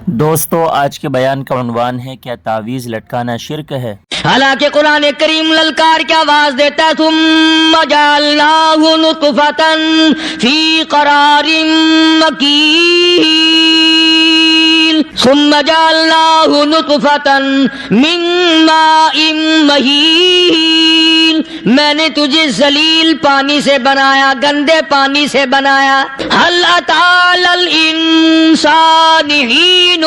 دوستو آج کے بیان کا عنوان ہے کیا تعویذ لٹکانا شرک ہے؟ حالانکہ قرآن کریم للکار کی آواز دیتا ہے ثم جعلناہ نطفۃ فی قرار مکین ثم جعلناہ نطفۃ من ماء مہین میں نے تجھے ذلیل پانی سے بنایا، گندے پانی سے بنایا۔ هل اتى على الانسان حين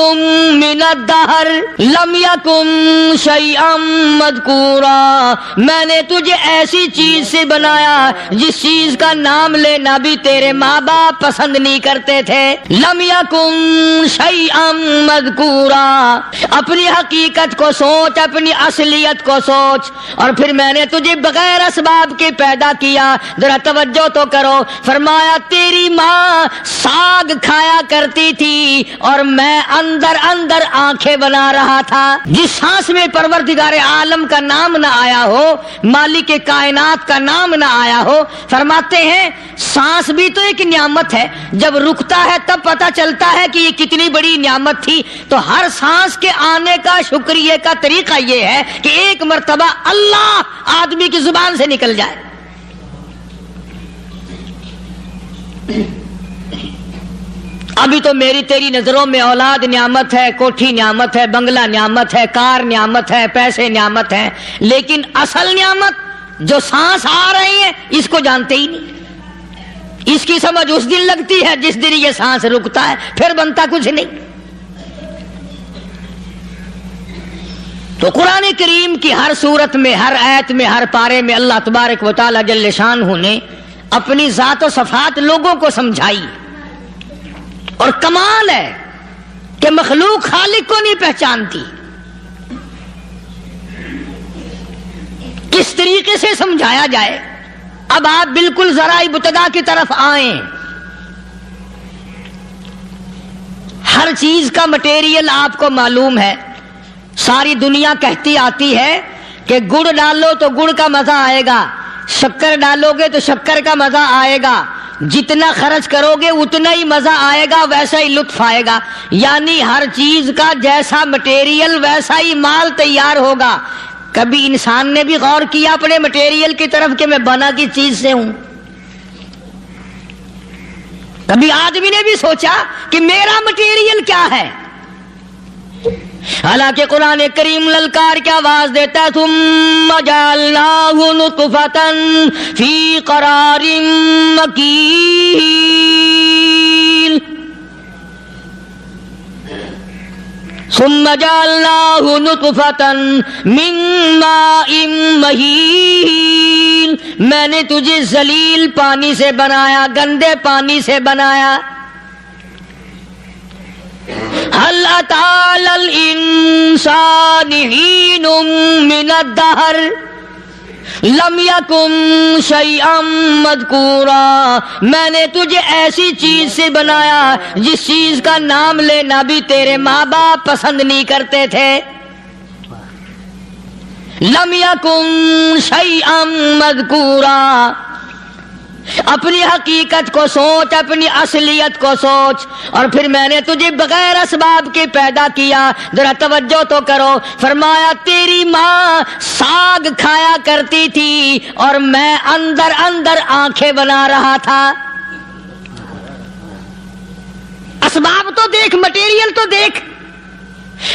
من الدہر لم یکن شیئا مذکورا میں نے تجھے ایسی چیز سے بنایا جس چیز کا نام لینا بھی تیرے ماں باپ پسند نہیں کرتے تھے۔ لم یکن شیئا مذکورا اپنی حقیقت کو سوچ، اپنی اصلیت کو سوچ۔ اور پھر میں نے تجھے بغیر اسباب کے پیدا کیا، ذرا توجہ تو کرو۔ فرمایا تیری ماں ساگ کھایا کرتی تھی اور میں اندر اندر آنکھیں بنا رہا تھا۔ جس سانس میں پروردگار عالم کا نام نہ آیا ہو، مالک کائنات کا نام نہ آیا ہو، فرماتے ہیں سانس بھی تو ایک نعمت ہے، جب رکتا ہے تب پتہ چلتا ہے کہ یہ کتنی بڑی نعمت تھی۔ تو ہر سانس کے آنے کا شکریہ کا طریقہ یہ ہے کہ ایک مرتبہ اللہ آدمی کی زبان سے نکل جائے۔ ابھی تو میری تیری نظروں میں اولاد نعمت ہے، کوٹھی نعمت ہے، بنگلہ نعمت ہے، کار نعمت ہے، پیسے نعمت ہے، لیکن اصل نعمت جو سانس آ رہی ہے اس کو جانتے ہی نہیں۔ اس کی سمجھ اس دن لگتی ہے جس دن یہ سانس رکتا ہے، پھر بنتا کچھ نہیں۔ تو قرآن کریم کی ہر صورت میں، ہر آیت میں، ہر پارے میں اللہ تبارک و تعالی جل شانہ نے اپنی ذات و صفات لوگوں کو سمجھائی۔ اور کمال ہے کہ مخلوق خالق کو نہیں پہچانتی۔ کس طریقے سے سمجھایا جائے؟ اب آپ بالکل ذرا ابتدا کی طرف آئیں۔ ہر چیز کا مٹیریل آپ کو معلوم ہے۔ ساری دنیا کہتی آتی ہے کہ گڑ ڈالو تو گڑ کا مزہ آئے گا، شکر ڈالو گے تو شکر کا مزہ آئے گا، جتنا خرچ کرو گے اتنا ہی مزہ آئے گا، ویسا ہی لطف آئے گا۔ یعنی ہر چیز کا جیسا مٹیریل ویسا ہی مال تیار ہوگا۔ کبھی انسان نے بھی غور کیا اپنے مٹیریل کی طرف کہ میں بنا کس چیز سے ہوں؟ کبھی آدمی نے بھی سوچا کہ میرا مٹیریل کیا ہے؟ حالانکہ قرآن کریم للکار کی آواز دیتا ہے ثم جعلناہ نطفۃ فی قرار مکین ثم جعلناہ نطفۃ من ماء مہین میں نے تجھے ذلیل پانی سے بنایا، گندے پانی سے بنایا۔ هل اتى على الانسان حين من الدہر لم یکن شیئا مذکورا میں نے تجھے ایسی چیز سے بنایا جس چیز کا نام لینا بھی تیرے ماں باپ پسند نہیں کرتے تھے۔ لم یکن شیئا مذکورا اپنی حقیقت کو سوچ، اپنی اصلیت کو سوچ۔ اور پھر میں نے تجھے بغیر اسباب کے پیدا کیا، ذرا توجہ تو کرو۔ فرمایا تیری ماں ساگ کھایا کرتی تھی اور میں اندر اندر آنکھیں بنا رہا تھا۔ اسباب تو دیکھ، مٹیریل تو دیکھ۔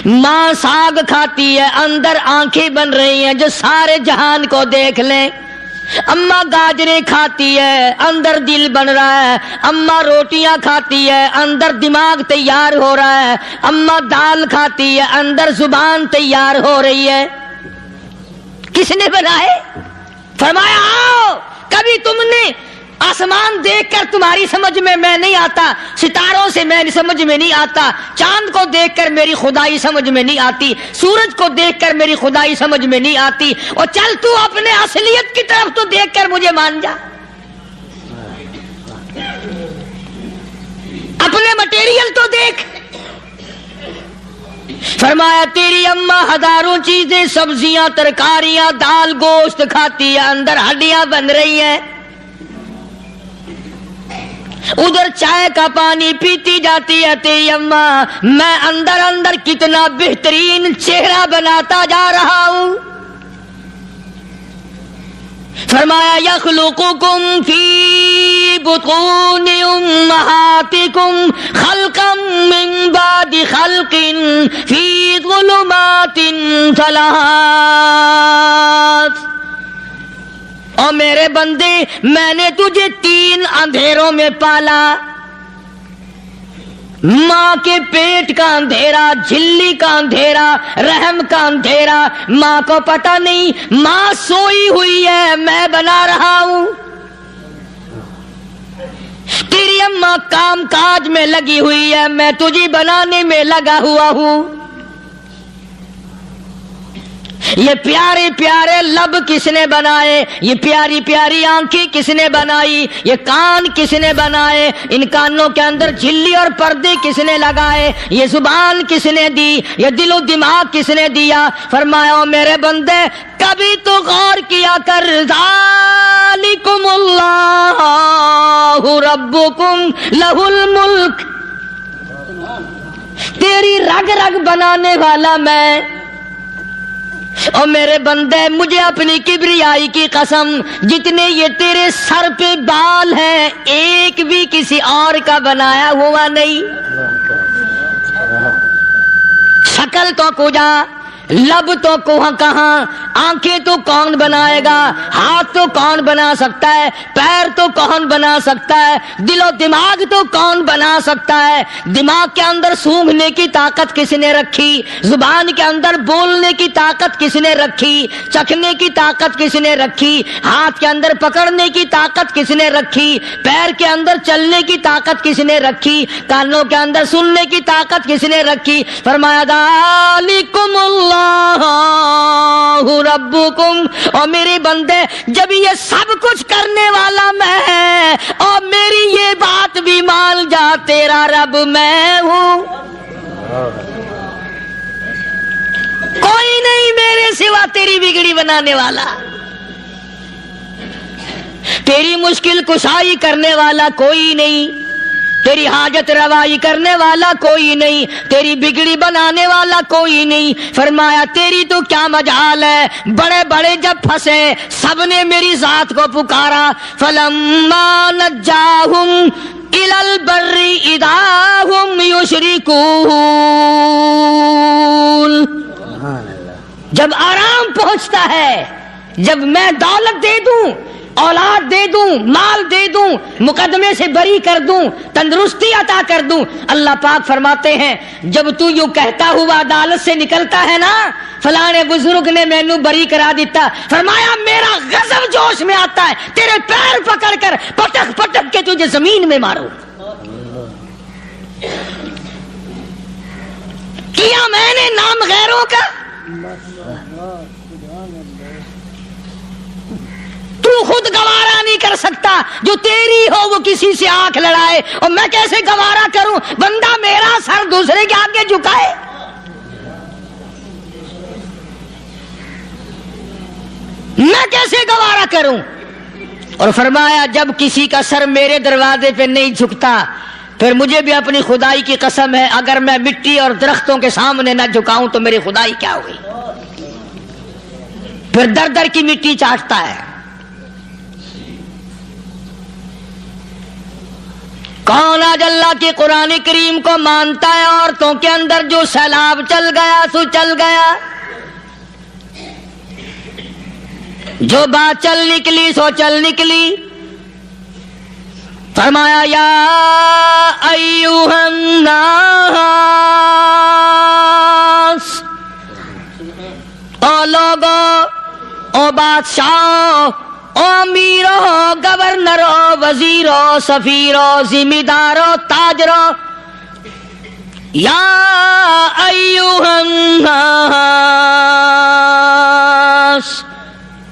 ماں ساگ کھاتی ہے، اندر آنکھیں بن رہی ہیں جو سارے جہان کو دیکھ لیں۔ اماں گاجریں کھاتی ہے، اندر دل بن رہا ہے۔ اماں روٹیاں کھاتی ہے، اندر دماغ تیار ہو رہا ہے۔ اماں دال کھاتی ہے، اندر زبان تیار ہو رہی ہے۔ کس نے بنائے؟ فرمایا آؤ، کبھی تم نے آسمان دیکھ کر تمہاری سمجھ میں نہیں آتا، ستاروں سے میں سمجھ میں نہیں آتا، چاند کو دیکھ کر میری خدائی سمجھ میں نہیں آتی، سورج کو دیکھ کر میری خدائی سمجھ میں نہیں آتی۔ اور چل تو اپنے اصلیت کی طرف تو دیکھ کر مجھے مان جا، اپنے مٹیریل تو دیکھ۔ فرمایا تیری اماں ہزاروں چیزیں، سبزیاں، ترکاریاں، دال، گوشت کھاتی ہے، اندر ہڈیاں بن رہی ہیں۔ ادھر چائے کا پانی پیتی جاتی ہے تیری اماں، میں اندر اندر کتنا بہترین چہرہ بناتا جا رہا ہوں۔ فرمایا یخلقکم فی بطون امہاتکم خلقا من بعد خلق فی ظلمات ثلاث۔ او میرے بندے، میں نے تجھے 3 اندھیروں میں پالا، ماں کے پیٹ کا اندھیرا، جھلی کا اندھیرا، رحم کا اندھیرا، ماں کو پتہ نہیں ماں سوئی ہوئی ہے، میں بنا رہا ہوں۔ تیری اماں کام کاج میں لگی ہوئی ہے، میں تجھے بنانے میں لگا ہوا ہوں۔ یہ پیارے پیارے لب کس نے بنائے؟ یہ پیاری پیاری آنکھیں کس نے بنائی؟ یہ کان کس نے بنائے؟ ان کانوں کے اندر جھلی اور پردے کس نے لگائے؟ یہ زبان کس نے دی؟ یہ دل و دماغ کس نے دیا؟ فرمایا او میرے بندے، کبھی تو غور کیا کر، ذالکم اللہ ربکم لہ الملک، تیری رگ رگ بنانے والا میں۔ اور میرے بندے، مجھے اپنی کبریائی کی قسم، جتنے یہ تیرے سر پہ بال ہیں ایک بھی کسی اور کا بنایا ہوا نہیں۔ شکل تو کجا، لب تو کہاں، آنکھیں تو کون بنائے گا، ہاتھ تو کون بنا سکتا ہے، پیر تو کون بنا سکتا ہے، دل و دماغ تو کون بنا سکتا ہے؟ دماغ کے اندر سونگھنے کی طاقت کس نے رکھی؟ زبان کے اندر بولنے کی طاقت کس نے رکھی؟ چکھنے کی طاقت کس نے رکھی؟ ہاتھ کے اندر پکڑنے کی طاقت کس نے رکھی؟ پیر کے اندر چلنے کی طاقت کس نے رکھی؟ کانوں کے اندر سننے کی طاقت کس نے رکھی؟ فرمایا ذالکم اللہ ربکم۔ اور میرے بندے، جب یہ سب کچھ کرنے والا میں اور میری یہ بات بھی مان جا، تیرا رب میں ہوں، کوئی نہیں میرے سوا تیری بگڑی بنانے والا، تیری مشکل کشائی کرنے والا کوئی نہیں، تیری حاجت روائی کرنے والا کوئی نہیں، تیری بگڑی بنانے والا کوئی نہیں۔ فرمایا تیری تو کیا مجال ہے، بڑے بڑے جب پھنسے سب نے میری ذات کو پکارا، فلما نجاہم الی البر اذا ہم یشرکون، جب آرام پہنچتا ہے، جب میں دولت دے دوں، اولاد دے دوں، مال دے دوں، مقدمے سے بری کر دوں، تندرستی عطا کر دوں، اللہ پاک فرماتے ہیں جب تو یوں کہتا ہوا عدالت سے نکلتا ہے نا، فلانے بزرگ نے مینوں بری کرا دیتا، فرمایا میرا غضب جوش میں آتا ہے، تیرے پیر پکڑ کر پٹک پٹک کے تجھے زمین میں ماروں۔ کیا میں نے نام غیروں کا؟ تو خود گوارا نہیں کر سکتا، جو تیری ہو وہ کسی سے آنکھ لڑائے، اور میں کیسے گوارا کروں بندہ میرا سر دوسرے کے آگے جھکائے؟ میں کیسے گوارا کروں؟ اور فرمایا جب کسی کا سر میرے دروازے پہ نہیں جھکتا، پھر مجھے بھی اپنی خدائی کی قسم ہے، اگر میں مٹی اور درختوں کے سامنے نہ جھکاؤں تو میری خدائی کیا ہوئی؟ پھر در در کی مٹی چاٹتا ہے۔ کون آج اللہ کے قرآن کریم کو مانتا ہے؟ عورتوں کے اندر جو سیلاب چل گیا سو چل گیا، جو بات چل نکلی سو چل نکلی۔ فرمایا یا ایھا الناس، او لوگو، او بادشاہ، او امیرو، گورنرو، وزیرو، سفیرو، ذمہ دارو، تاجرو، یا ایھا الناس،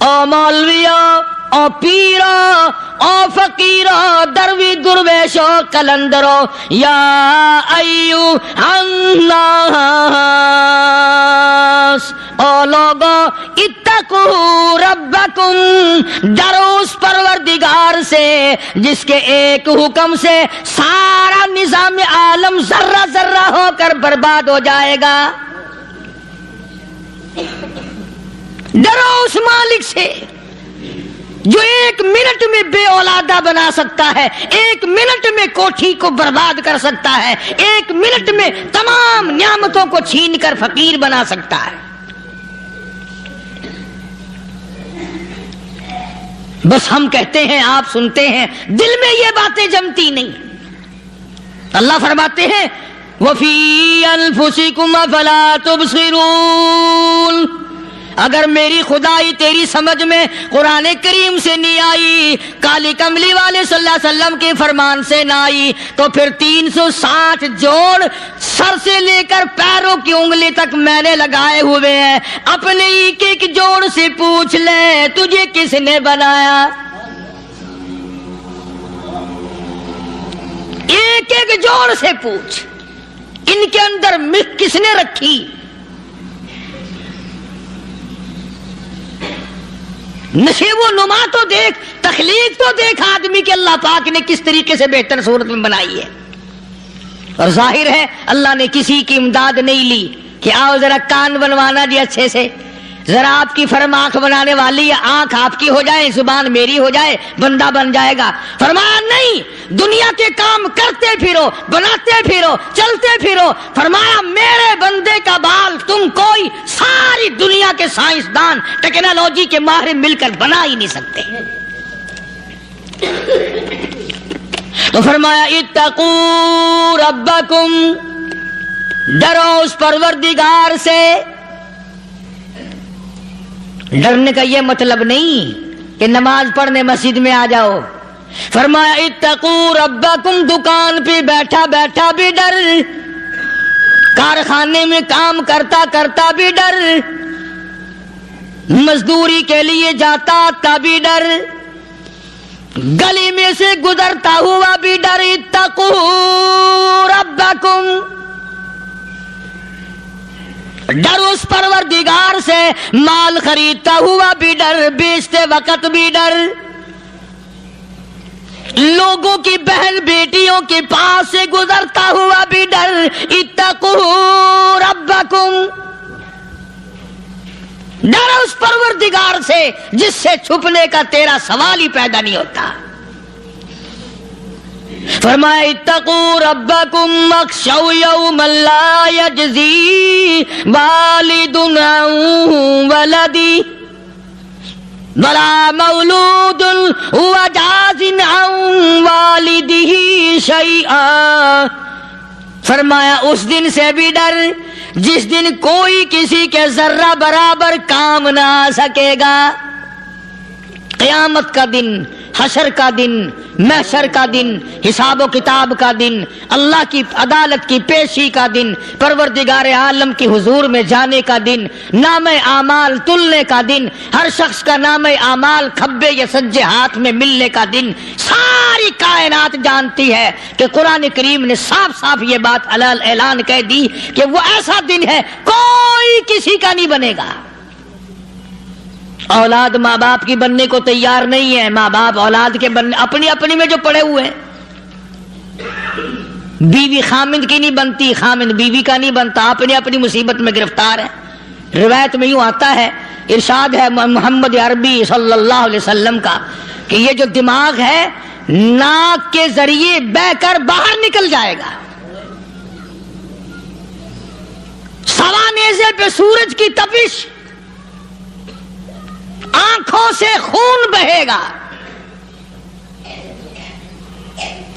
او مولویو، او پیرو، او فقیرو، دروی درویشو، کلندرو، یا ایھا الناس، او لوگو، اتقوا اتقوا ربکم، ڈرو اس پروردگار سے جس کے ایک حکم سے سارا نظام عالم ذرہ ذرہ ہو کر برباد ہو جائے گا۔ ڈرو اس مالک سے جو ایک منٹ میں بے اولادہ بنا سکتا ہے، ایک منٹ میں کوٹھی کو برباد کر سکتا ہے، ایک منٹ میں تمام نعمتوں کو چھین کر فقیر بنا سکتا ہے۔ بس ہم کہتے ہیں، آپ سنتے ہیں، دل میں یہ باتیں جمتی نہیں۔ اللہ فرماتے ہیں وَفِي أَنفُسِكُمْ أَفَلَا تُبْصِرُونَ، اگر میری خدائی تیری سمجھ میں قرآن کریم سے نہیں آئی، کالی کملی والے صلی اللہ علیہ وسلم کے فرمان سے نہ آئی، تو پھر 360 جوڑ سر سے لے کر پیروں کی انگلی تک میں نے لگائے ہوئے ہیں، اپنے ایک ایک جوڑ سے پوچھ لے تجھے کس نے بنایا؟ ایک ایک جوڑ سے پوچھ، ان کے اندر مکھ کس نے رکھی؟ نشیب و نما تو دیکھ، تخلیق تو دیکھ آدمی کے اللہ پاک نے کس طریقے سے بہتر صورت میں بنائی ہے۔ اور ظاہر ہے اللہ نے کسی کی امداد نہیں لی کہ آؤ ذرا کان بنوانا جی اچھے سے، ذرا آپ کی فرم آنکھ بنانے والی ہے، آنکھ آپ کی ہو جائے، زبان میری ہو جائے، بندہ بن جائے گا۔ فرمایا نہیں، دنیا کے کام کرتے پھرو، بناتے پھرو، چلتے پھرو۔ فرمایا میرے بندے کا بال تم کوئی ساری دنیا کے سائنسدان ٹیکنالوجی کے ماہر مل کر بنا ہی نہیں سکتے۔ تو فرمایا اتقوا ربکم، ڈرو اس پروردگار سے۔ ڈرنے کا یہ مطلب نہیں کہ نماز پڑھنے مسجد میں آ جاؤ۔ فرمایا اتقوا ربکم، دکان پہ بیٹھا بیٹھا بھی ڈر، کارخانے میں کام کرتا کرتا بھی ڈر، مزدوری کے لیے جاتا آتا بھی ڈر، گلی میں سے گزرتا ہوا بھی ڈر۔ اتقوا ربکم، ڈر اس پروردگار سے، مال خریدتا ہوا بھی ڈر، بیچتے وقت بھی ڈر، لوگوں کی بہن بیٹیوں کے پاس سے گزرتا ہوا بھی ڈر۔ اتقوا ربکم، ڈر اس پروردگار سے جس سے چھپنے کا تیرا سوال ہی پیدا نہیں ہوتا۔ فرمایا اتقوا ربکم واخشوا یوما لا یجزی والد عن ولدہ ولا مولود هو جاز عن والدہ شیئا۔ فرمایا اس دن سے بھی ڈر جس دن کوئی کسی کے ذرہ برابر کام نہ آ سکے گا۔ قیامت کا دن، حشر کا دن، محشر کا دن، حساب و کتاب کا دن، اللہ کی عدالت کی پیشی کا دن، پروردگار عالم کی حضور میں جانے کا دن، نام اعمال تلنے کا دن، ہر شخص کا نام اعمال کھبے یا سجے ہاتھ میں ملنے کا دن۔ ساری کائنات جانتی ہے کہ قرآن کریم نے صاف صاف یہ بات اعلان کہہ دی کہ وہ ایسا دن ہے کوئی کسی کا نہیں بنے گا۔ اولاد ماں باپ کی بننے کو تیار نہیں ہے، ماں باپ اولاد کے بننے اپنی اپنی میں جو پڑے ہوئے ہیں۔ بیوی خامند کی نہیں بنتی، خامند بیوی کا نہیں بنتا، اپنی اپنی مصیبت میں گرفتار ہے۔ روایت میں یوں آتا ہے، ارشاد ہے محمد عربی صلی اللہ علیہ وسلم کا کہ یہ جو دماغ ہے ناک کے ذریعے بہ کر باہر نکل جائے گا، سوا نیزے پہ سورج کی تپش، آنکھوں سے خون بہے گا،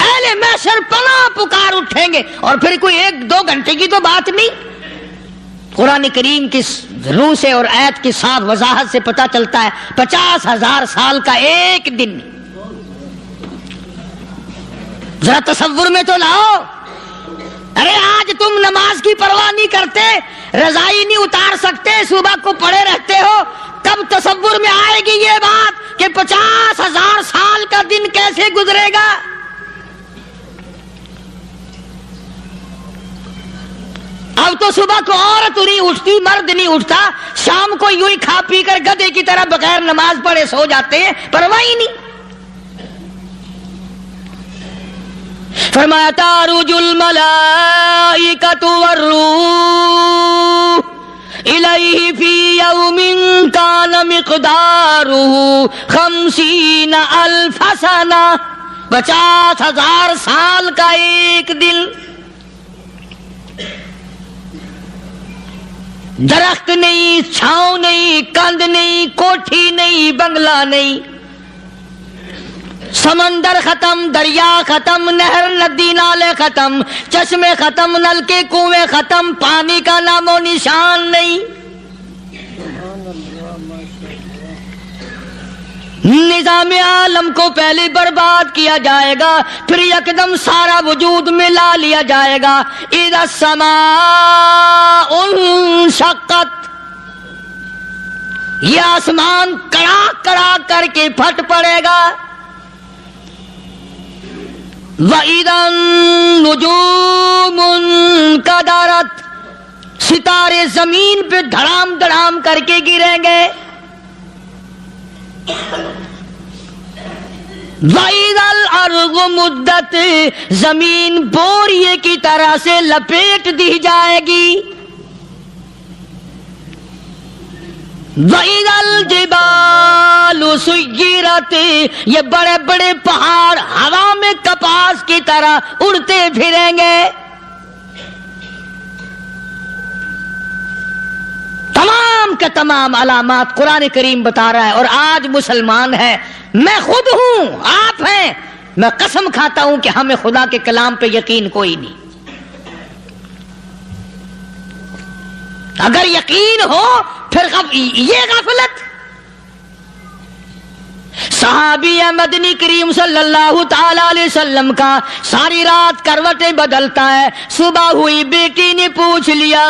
اہل محشر پناہ پکار اٹھیں گے۔ اور پھر کوئی 1-2 گھنٹے کی تو بات نہیں، قرآن کریم کی روح سے اور آیت کی صاف وضاحت سے پتہ چلتا ہے 50,000 سال کا ایک دن۔ ذرا تصور میں تو لاؤ، ارے آج تم نماز کی پرواہ نہیں کرتے، رضائی نہیں اتار سکتے، صبح کو پڑے رہتے ہو، کب تصور میں آئے گی یہ بات کہ 50,000 سال کا دن کیسے گزرے گا؟ اب تو صبح کو عورت نہیں اٹھتی، مرد نہیں اٹھتا، شام کو یوں ہی کھا پی کر گدھے کی طرح بغیر نماز پڑھے سو جاتے ہیں، پرواہ ہی نہیں۔ فرمایا تعرج الملائکۃ والروح الیہ فی یوم کان مقدارہ 50,000 سنہ، 50,000 سال کا ایک دن۔ درخت نہیں، چھاؤں نہیں، کند نہیں، کوٹھی نہیں، بنگلہ نہیں، سمندر ختم، دریا ختم، نہر ندی نالے ختم، چشمے ختم، نلکے کنویں ختم، پانی کا نام و نشان نہیں۔ نظام عالم کو پہلے برباد کیا جائے گا، پھر یکدم سارا وجود ملا لیا جائے گا۔ اذا السماء انشقت، یہ آسمان کڑاک کڑاک کر کے پھٹ پڑے گا۔ وَإِذَا النُّجُومُ انْكَدَرَتْ، ستارے زمین پہ دھڑام دھڑام کر کے گریں گے۔ وَإِذَا الْأَرْضُ مُدَّتْ، زمین بوریے کی طرح سے لپیٹ دی جائے گی۔ وَإِذَا الْجِبَالُ سُيِّرَتْ، یہ بڑے بڑے پہاڑ ہوا میں کپاس کی طرح اڑتے پھریں گے۔ تمام کے تمام علامات قرآن کریم بتا رہا ہے، اور آج مسلمان ہے، میں خود ہوں، آپ ہیں، میں قسم کھاتا ہوں کہ ہمیں خدا کے کلام پہ یقین کوئی نہیں۔ اگر یقین ہو پھر یہ غفلت۔ صحابی مدنی کریم صلی اللہ تعالی علیہ وسلم کا ساری رات کروٹیں بدلتا ہے، صبح ہوئی بیٹی نے پوچھ لیا،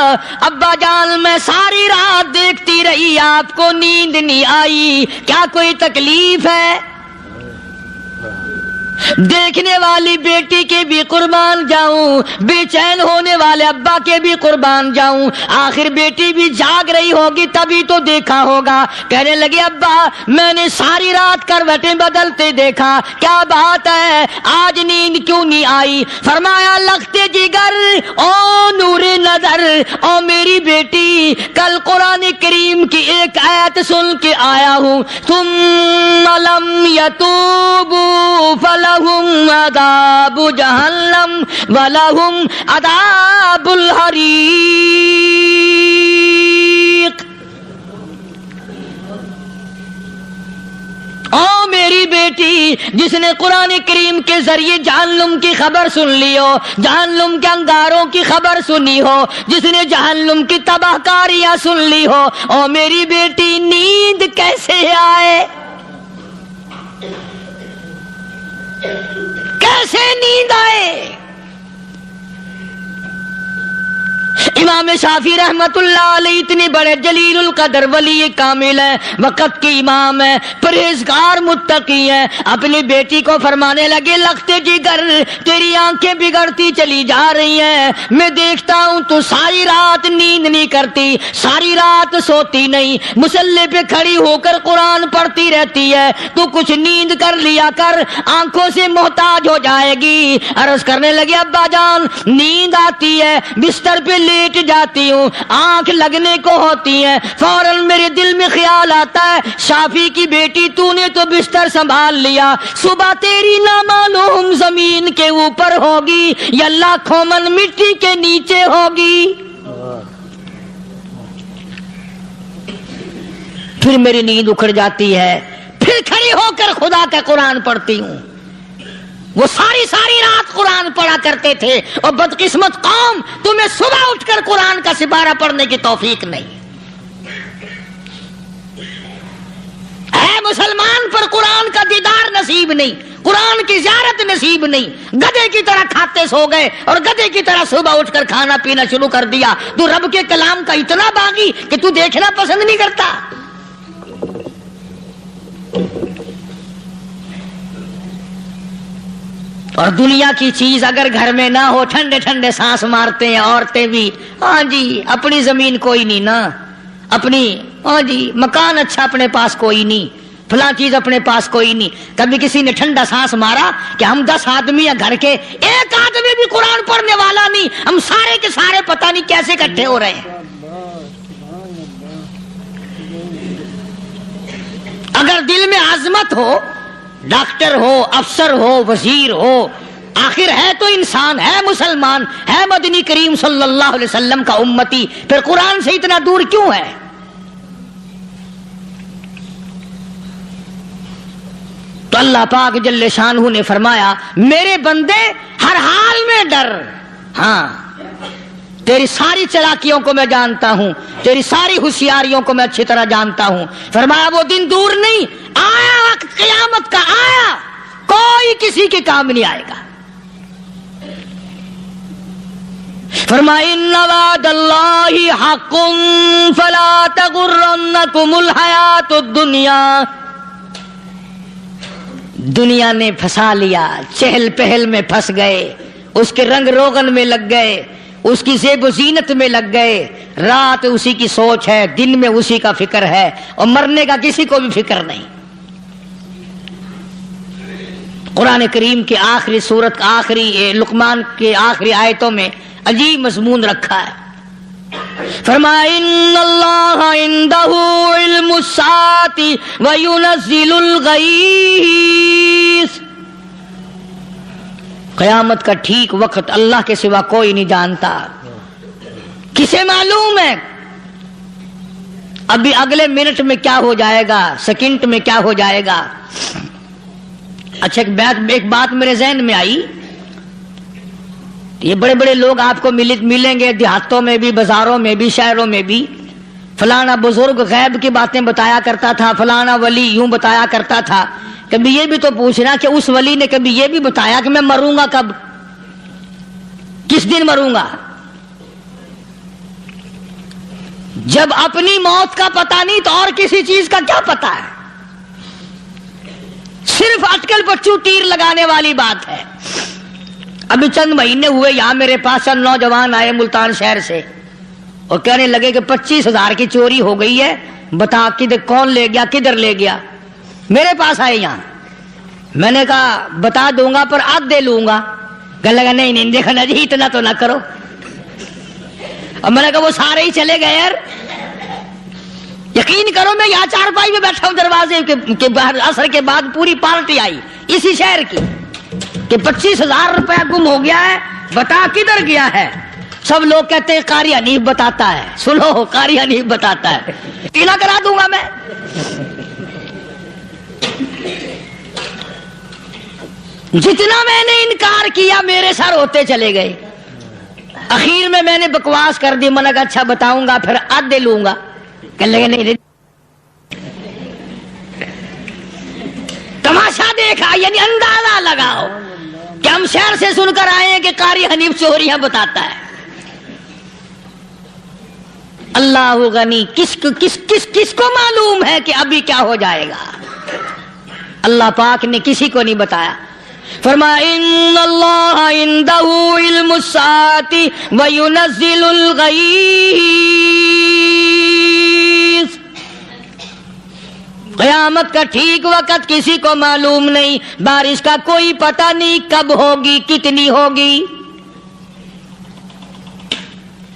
ابا جان میں ساری رات دیکھتی رہی، آپ کو نیند نہیں آئی، کیا کوئی تکلیف ہے؟ دیکھنے والی بیٹی کے بھی قربان جاؤں، بے چین ہونے والے ابا کے بھی قربان جاؤں، آخر بیٹی بھی جاگ رہی ہوگی تبھی تو دیکھا ہوگا۔ کہنے لگے ابا میں نے ساری رات کروٹیں بدلتے دیکھا، کیا بات ہے، آج نیند کیوں نہیں آئی؟ فرمایا لختے جگر او نور نظر، او میری بیٹی کل قرآن کریم کی ایک آیت سن کے آیا ہوں، ثم لم یتوبوا فلہم عذاب جہنم ولہم عذاب الحریق۔ او میری بیٹی جس نے قرآن کریم کے ذریعے جہنم کی خبر سن لی ہو، جہنم کے انگاروں کی خبر سنی ہو، جس نے جہنم کی تباہ کاریاں سن لی ہو، او میری بیٹی نیند کیسے آئے؟ کیسے نیند آئے؟ امام شافعی رحمت اللہ علیہ اتنے بڑے جلیل القدر ولی کامل ہیں، وقت کے امام ہیں، پرہیزگار متقی ہیں، اپنی بیٹی کو فرمانے لگے لختے جگر تیری آنکھیں بگڑتی چلی جا رہی ہیں، میں دیکھتا ہوں تو ساری رات نیند نہیں کرتی، ساری رات سوتی نہیں، مصلی پہ کھڑی ہو کر قرآن پڑھتی رہتی ہے، تو کچھ نیند کر لیا کر، آنکھوں سے محتاج ہو جائے گی۔ عرض کرنے لگے ابا جان نیند آتی ہے، بستر پہ لیٹ جاتی ہوں، آنکھ لگنے کو ہوتی ہے، فوراً میرے دل میں خیال آتا ہے شافی کی بیٹی تو نے تو بستر سنبھال لیا، صبح تیری نامعلوم زمین کے اوپر ہوگی یا لاکھوں من مٹی کے نیچے ہوگی۔ پھر میری نیند اکھڑ جاتی ہے، پھر کھڑی ہو کر خدا کا قرآن پڑھتی ہوں۔ وہ ساری رات قرآن پڑھا کرتے تھے، اور بدقسمت قوم تمہیں صبح اٹھ کر قرآن کا سپارہ پڑھنے کی توفیق نہیں۔ اے مسلمان پر قرآن کا دیدار نصیب نہیں، قرآن کی زیارت نصیب نہیں، گدھے کی طرح کھاتے سو گئے اور گدھے کی طرح صبح اٹھ کر کھانا پینا شروع کر دیا۔ تو رب کے کلام کا اتنا باغی کہ تو دیکھنا پسند نہیں کرتا۔ اور دنیا کی چیز اگر گھر میں نہ ہو، ٹھنڈے ٹھنڈے سانس مارتے ہیں عورتیں بھی، ہاں جی اپنی زمین کوئی نہیں نا، اپنی ہاں جی مکان اچھا اپنے پاس کوئی نہیں، فلاں چیز اپنے پاس کوئی نہیں۔ کبھی کسی نے ٹھنڈا سانس مارا کہ ہم 10 آدمی ہیں گھر کے، ایک آدمی بھی قرآن پڑھنے والا نہیں، ہم سارے کے سارے پتہ نہیں کیسے اکٹھے ہو رہے ہیں۔ اگر دل میں عظمت ہو، ڈاکٹر ہو، افسر ہو، وزیر ہو، آخر ہے تو انسان، ہے مسلمان، ہے مدنی کریم صلی اللہ علیہ وسلم کا امتی، پھر قرآن سے اتنا دور کیوں ہے؟ تو اللہ پاک جل شانہ نے فرمایا میرے بندے ہر حال میں ڈر، ہاں تیری ساری چلاکیوں کو میں جانتا ہوں، تیری ساری ہوشیاریوں کو میں اچھی طرح جانتا ہوں۔ فرمایا وہ دن دور نہیں، آیا وقت قیامت کا، آیا، کوئی کسی کے کام نہیں آئے گا۔ فرمایا ان وعد اللہ حق فلا تغرنکم الحیات الدنیا، دنیا نے پھنسا لیا، چہل پہل میں پھنس گئے، اس کے رنگ روغن میں لگ گئے، اس کی زیب و زینت میں لگ گئے، رات اسی کی سوچ ہے، دن میں اسی کا فکر ہے، اور مرنے کا کسی کو بھی فکر نہیں۔ قرآن کریم کے آخری سورت آخری لقمان کے آخری آیتوں میں عجیب مضمون رکھا ہے۔ فرمایا ان اللہ عندہ علم الساعۃ وینزل الغیث، قیامت کا ٹھیک وقت اللہ کے سوا کوئی نہیں جانتا۔ کسے معلوم ہے ابھی اگلے منٹ میں کیا ہو جائے گا، سیکنڈ میں کیا ہو جائے گا؟ اچھا ایک بات میرے ذہن میں آئی، یہ بڑے بڑے لوگ آپ کو ملیں گے دیہاتوں میں بھی، بازاروں میں بھی، شہروں میں بھی، فلانا بزرگ غیب کی باتیں بتایا کرتا تھا، فلانا ولی یوں بتایا کرتا تھا۔ کبھی یہ بھی تو پوچھنا کہ اس ولی نے کبھی یہ بھی بتایا کہ میں مروں گا کب، کس دن مروں گا؟ جب اپنی موت کا پتہ نہیں تو اور کسی چیز کا کیا پتہ ہے؟ صرف اٹکل پچو تیر لگانے والی بات ہے۔ ابھی چند مہینے ہوئے یہاں میرے پاس چند نوجوان آئے ملتان شہر سے اور کہنے لگے کہ 25,000 کی چوری ہو گئی ہے، بتا کدھر کون لے گیا، کدھر لے گیا؟ میرے پاس آئے یہاں، میں نے کہا بتا دوں گا پر آدھے لوں گا۔ کہنے لگا نہیں نہیں دیکھا نا جی اتنا تو نہ کرو۔ اور میں نے کہا وہ سارے ہی چلے گئے یار، یقین کرو میں یہاں چارپائی میں بیٹھا ہوں دروازے کے باہر، عصر کے بعد پوری پارٹی آئی اسی شہر کی کہ 25,000 روپیہ گم ہو گیا ہے، بتا کدھر گیا ہے؟ سب لوگ کہتے ہیں قاری حنیف بتاتا ہے، سنو قاری حنیف بتاتا ہے، تینا کرا دوں گا میں۔ جتنا میں نے انکار کیا میرے سر ہوتے چلے گئے، اخیر میں نے بکواس کر دی، میں نے کہا اچھا بتاؤں گا پھر آدھے لوں گا۔ کہنے لگے نہیں، تماشا دیکھا یعنی اندازہ لگاؤ کہ ہم شہر سے سن کر آئے ہیں کہ قاری حنیف چوریاں بتاتا ہے۔ اللہ غنی، کس کو معلوم ہے کہ ابھی کیا ہو جائے گا؟ اللہ پاک نے کسی کو نہیں بتایا۔ فرمایا ان اللہ عندہ علم الساعۃ وینزل الغیث، قیامت کا ٹھیک وقت کسی کو معلوم نہیں، بارش کا کوئی پتہ نہیں کب ہوگی، کتنی ہوگی۔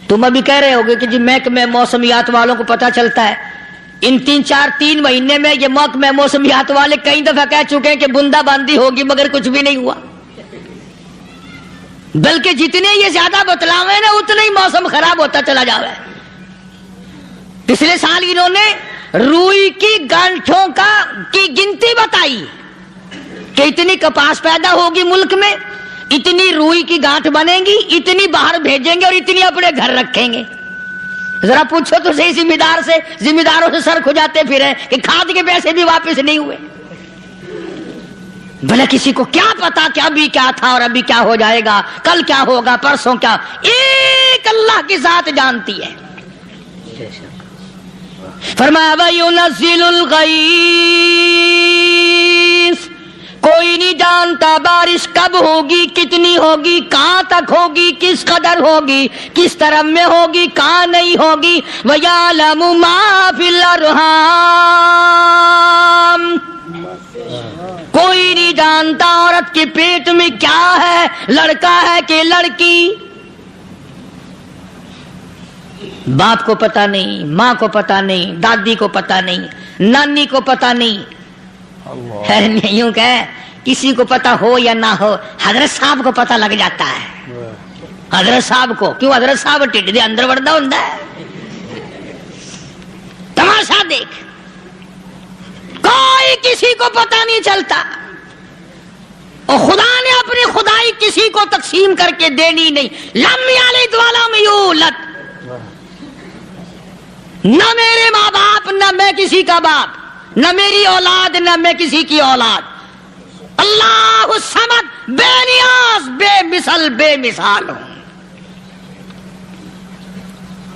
تم ابھی کہہ رہے ہوگے کہ جی محکمہ موسمیات والوں کو پتہ چلتا ہے، ان 3 مہینے میں یہ محکمہ موسمیات والے کئی دفعہ کہہ چکے ہیں کہ بندہ باندی ہوگی مگر کچھ بھی نہیں ہوا، بلکہ جتنے یہ زیادہ بتلاوے نا اتنا ہی موسم خراب ہوتا چلا جا رہا ہے۔ پچھلے سال انہوں نے روئی کی گانٹھوں کی گنتی بتائی کہ اتنی کپاس پیدا ہوگی ملک میں، اتنی روئی کی گانٹھ بنے گی، اتنی باہر بھیجیں گے اور اتنی اپنے گھر رکھیں گے۔ ذرا پوچھو تو صحیح ذمہ داروں سے سر کھجاتے پھریں کہ کھاد کے پیسے بھی واپس نہیں ہوئے۔ بھلا کسی کو کیا پتا کہ ابھی کیا تھا اور ابھی کیا ہو جائے گا، کل کیا ہوگا، پرسوں کیا؟ ایک اللہ کی ذات جانتی ہے۔ فرمایا وَيُنَزِّلُ الْغَيْثَ، کوئی نہیں جانتا بارش کب ہوگی، کتنی ہوگی، کہاں تک ہوگی، کس قدر ہوگی، کس طرف میں ہوگی، کہاں نہیں ہوگی۔ وَيَعْلَمُ مَا فِي الْأَرْحَامِ، کوئی نہیں جانتا عورت کے پیٹ میں کیا ہے، لڑکا ہے کہ لڑکی۔ باپ کو پتہ نہیں، ماں کو پتہ نہیں، دادی کو پتہ نہیں، نانی کو پتہ نہیں۔ یوں کہ کسی کو پتہ ہو یا نہ ہو، حضرت صاحب کو پتہ لگ جاتا ہے۔ حضرت صاحب کو کیوں؟ حضرت صاحب ٹھڈ دے اندر وڑدا ہوندا ہے۔ تماشا دیکھ، کوئی کسی کو پتہ نہیں چلتا، اور خدا نے اپنی خدائی کسی کو تقسیم کر کے دینی نہیں۔ لم یلد ولم یولد، نہ میرے ماں باپ، نہ میں کسی کا باپ، نہ میری اولاد، نہ میں کسی کی اولاد۔ اللہ الصمد، بے نیاز، بے مثل، بے مثال ہوں،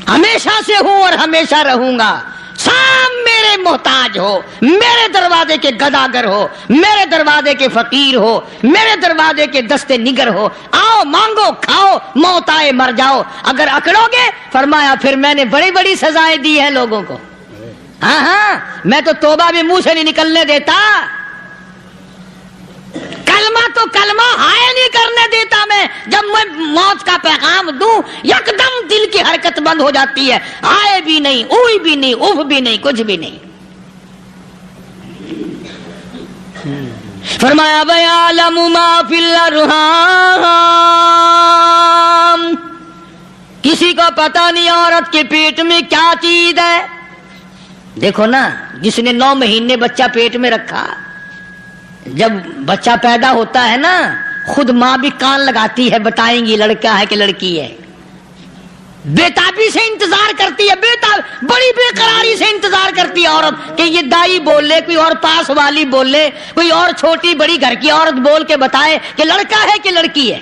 ہمیشہ سے ہوں اور ہمیشہ رہوں گا۔ سام میرے محتاج ہو، میرے دروازے کے گداگر ہو، میرے دروازے کے فقیر ہو، میرے دروازے کے دستے نگر ہو، آؤ مانگو کھاؤ، موت آئے مر جاؤ۔ اگر اکڑو گے، فرمایا پھر میں نے بڑی بڑی سزائیں دی ہیں لوگوں کو۔ ہاں ہاں، میں تو توبہ بھی منہ سے نہیں نکلنے دیتا، کلمہ تو کلمہ ہائے نہیں کرنے دیتا میں۔ جب میں موت کا پیغام دوں، یکدم دل کی حرکت بند ہو جاتی ہے، ہائے بھی نہیں، اوئی بھی نہیں، اف بھی نہیں، کچھ بھی نہیں۔ فرمایا وَيَعْلَمُ مَا فِي الْأَرْحَامِ، کسی کو پتہ نہیں عورت کے پیٹ میں کیا چیز ہے۔ دیکھو نا، جس نے 9 مہینے بچہ پیٹ میں رکھا، جب بچہ پیدا ہوتا ہے نا، خود ماں بھی کان لگاتی ہے، بتائیں گی لڑکا ہے کہ لڑکی ہے۔ بےتابی سے انتظار کرتی ہے، بڑی بے قراری سے انتظار کرتی ہے عورت کہ یہ دائی بولے، کوئی اور پاس والی بولے، کوئی اور چھوٹی بڑی گھر کی عورت بول کے بتائے کہ لڑکا ہے کہ لڑکی ہے۔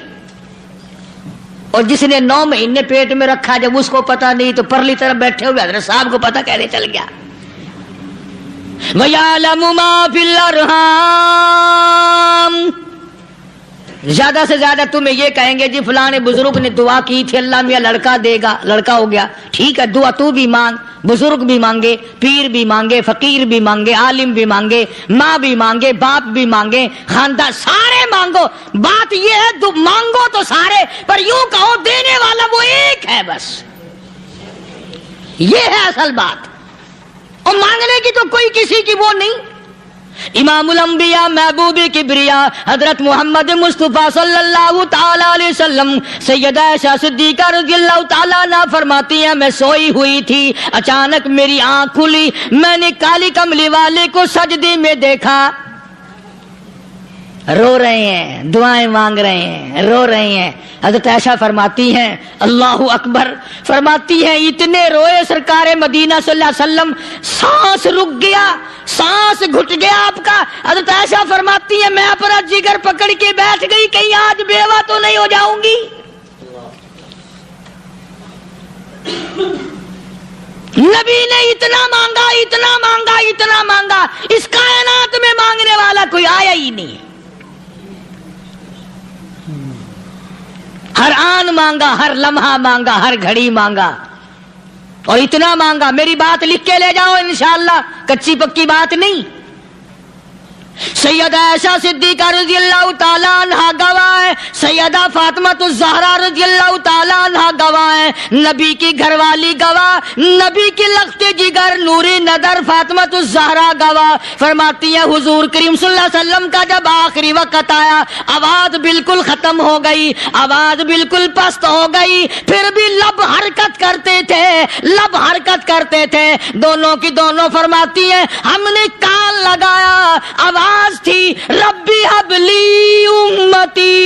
اور جس نے 9 مہینے پیٹ میں رکھا، جب اس کو پتہ نہیں تو پرلی طرف بیٹھے ہوئے حضرت صاحب کو پتہ کیسے چل گیا۔ وَيَعْلَمُ مَا فِي الْأَرْحَامِ، زیادہ سے زیادہ تمہیں یہ کہیں گے جی فلاں بزرگ نے دعا کی تھی، اللہ میاں لڑکا دے گا، لڑکا ہو گیا، ٹھیک ہے، دعا تو بھی مانگ، بزرگ بھی مانگے، پیر بھی مانگے، فقیر بھی مانگے، عالم بھی مانگے، ماں بھی مانگے، باپ بھی مانگے، خاندان سارے مانگو۔ بات یہ ہے مانگو تو سارے، پر یوں کہو دینے والا وہ ایک ہے بس، یہ ہے اصل بات۔ اور مانگنے کی تو کوئی کسی کی وہ نہیں۔ امام الانبیاء محبوب کبریا حضرت محمد مصطفیٰ صلی اللہ تعالی علیہ وسلم سیدہ عائشہ صدیقہ رضی اللہ تعالیٰ عنہ فرماتی ہیں، میں سوئی ہوئی تھی، اچانک میری آنکھ کھلی، میں نے کالی کملی والے کو سجدے میں دیکھا، رو رہے ہیں، دعائیں مانگ رہے ہیں، رو رہے ہیں۔ حضرت عائشہ فرماتی ہیں اللہ اکبر، فرماتی ہیں اتنے روئے سرکار مدینہ صلی اللہ علیہ وسلم، سانس رک گیا، سانس گھٹ گیا آپ کا۔ حضرت عائشہ فرماتی ہیں میں اپنا جگر پکڑ کے بیٹھ گئی، کہیں آج بیوہ تو نہیں ہو جاؤں گی۔ نبی نے اتنا مانگا، اتنا مانگا، اتنا مانگا، اس کائنات میں مانگنے والا کوئی آیا ہی نہیں۔ ہر آن مانگا، ہر لمحہ مانگا، ہر گھڑی مانگا، اور اتنا مانگا۔ میری بات لکھ کے لے جاؤ انشاءاللہ، کچی پکی بات نہیں۔ سیدہ عائشہ صدیقہ رضی اللہ تعالیٰ عنہ گواہ ہے، سیدہ فاطمہ الزہرا رضی اللہ تعالیٰ عنہ گواہ ہے، نبی کی گھر والی گواہ، نبی کی لخت جگر نوری نظر فاطمہ الزہرا گواہ، فرماتی ہے حضور کریم صلی اللہ علیہ وسلم کا جب آخری وقت آیا، آواز بالکل ختم ہو گئی، آواز بالکل پست ہو گئی، پھر بھی لب حرکت کرتے تھے، لب حرکت کرتے تھے، دونوں کی دونوں فرماتی ہیں ہم نے کان لگایا، آواز تھی ربی حبلی امتی،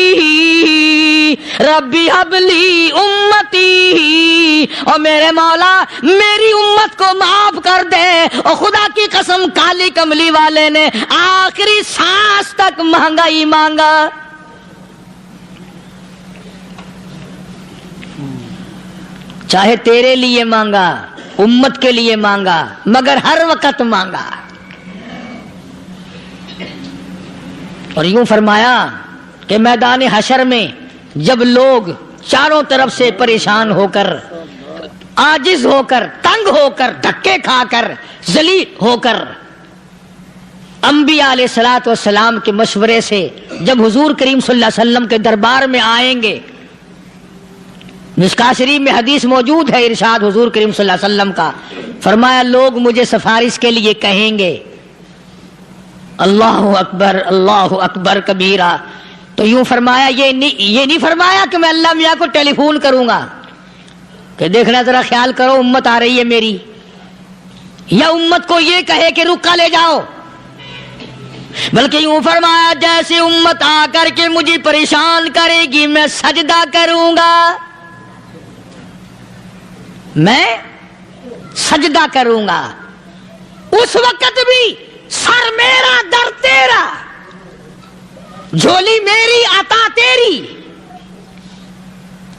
ربی حبلی امتی، اور میرے مولا میری امت کو معاف کر دے۔ اور خدا کی قسم کالی کملی والے نے آخری سانس تک مانگا ہی مانگا۔ چاہے تیرے لیے مانگا، امت کے لیے مانگا، مگر ہر وقت مانگا۔ اور یوں فرمایا کہ میدان حشر میں جب لوگ چاروں طرف سے پریشان ہو کر، عاجز ہو کر، تنگ ہو کر، دھکے کھا کر، ذلیل ہو کر انبیاء علیہ الصلوۃ والسلام کے مشورے سے جب حضور کریم صلی اللہ علیہ وسلم کے دربار میں آئیں گے، مشکاۃ شریف میں حدیث موجود ہے، ارشاد حضور کریم صلی اللہ علیہ وسلم کا، فرمایا لوگ مجھے سفارش کے لیے کہیں گے اللہ اکبر کبیرہ، تو یوں فرمایا یہ نہیں فرمایا کہ میں اللہ میاں کو ٹیلی فون کروں گا کہ دیکھنا ذرا خیال کرو امت آ رہی ہے میری، یا امت کو یہ کہے کہ رکا لے جاؤ، بلکہ یوں فرمایا جیسے امت آ کر کے مجھے پریشان کرے گی میں سجدہ کروں گا، میں سجدہ کروں گا، اس وقت بھی سر میرا در تیرا، جھولی میری عطا تیری۔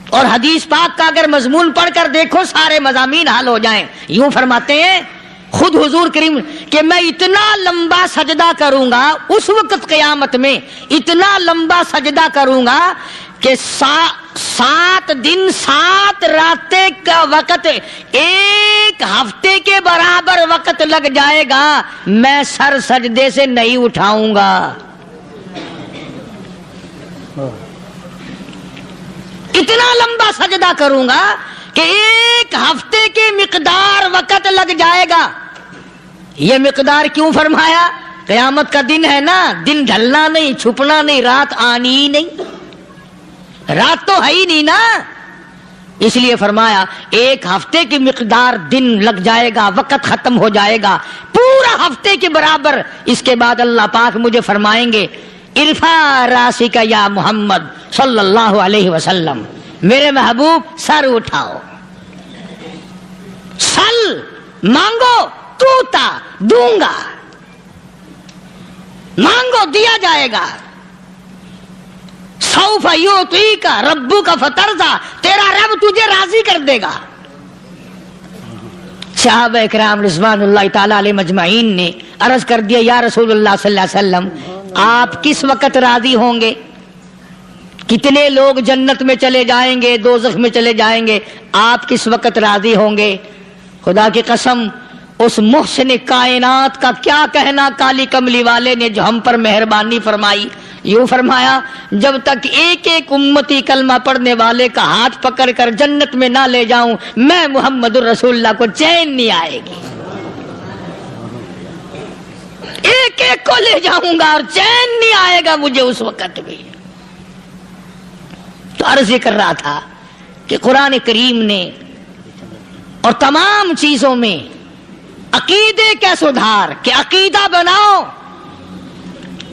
اور حدیث پاک کا اگر مضمون پڑھ کر دیکھو سارے مضامین حل ہو جائیں۔ یوں فرماتے ہیں خود حضور کریم کہ میں اتنا لمبا سجدہ کروں گا اس وقت قیامت میں، اتنا لمبا سجدہ کروں گا کہ 7 دن 7 راتیں کا وقت 1 ہفتے کے برابر وقت لگ جائے گا، میں سر سجدے سے نہیں اٹھاؤں گا۔ اتنا لمبا سجدہ کروں گا کہ 1 ہفتے کے مقدار وقت لگ جائے گا۔ یہ مقدار کیوں فرمایا؟ قیامت کا دن ہے نا، دن ڈھلنا نہیں، چھپنا نہیں، رات آنی ہی نہیں، رات تو ہے ہی نہیں نا، اس لیے فرمایا 1 ہفتے کی مقدار دن لگ جائے گا، وقت ختم ہو جائے گا پورا ہفتے کے برابر۔ اس کے بعد اللہ پاک مجھے فرمائیں گے ارفع راسک یا محمد صلی اللہ علیہ وسلم، میرے محبوب سر اٹھاؤ، سل مانگو توتا دوں گا، مانگو دیا جائے گا، سوف یعطیک ربک فترضی، تیرا رب تجھے راضی کر دے گا۔ صحابہ اکرام رضوان اللہ تعالی علیہ مجمعین نے عرض کر دیا یا رسول اللہ صلی اللہ علیہ وسلم آپ کس وقت راضی ہوں گے؟ کتنے لوگ جنت میں چلے جائیں گے، دوزخ میں چلے جائیں گے، آپ کس وقت راضی ہوں گے؟ خدا کی قسم اس محسن کائنات کا کیا کہنا کالی کملی والے نے جو ہم پر مہربانی فرمائی۔ یوں فرمایا جب تک ایک ایک امتی کلمہ پڑھنے والے کا ہاتھ پکڑ کر جنت میں نہ لے جاؤں میں محمد الرسول اللہ کو چین نہیں آئے گی، ایک ایک کو لے جاؤں گا اور چین نہیں آئے گا مجھے اس وقت بھی۔ تو عرض یہ کر رہا تھا کہ قرآن کریم نے اور تمام چیزوں میں عقیدے کا سدھار کہ عقیدہ بناؤ،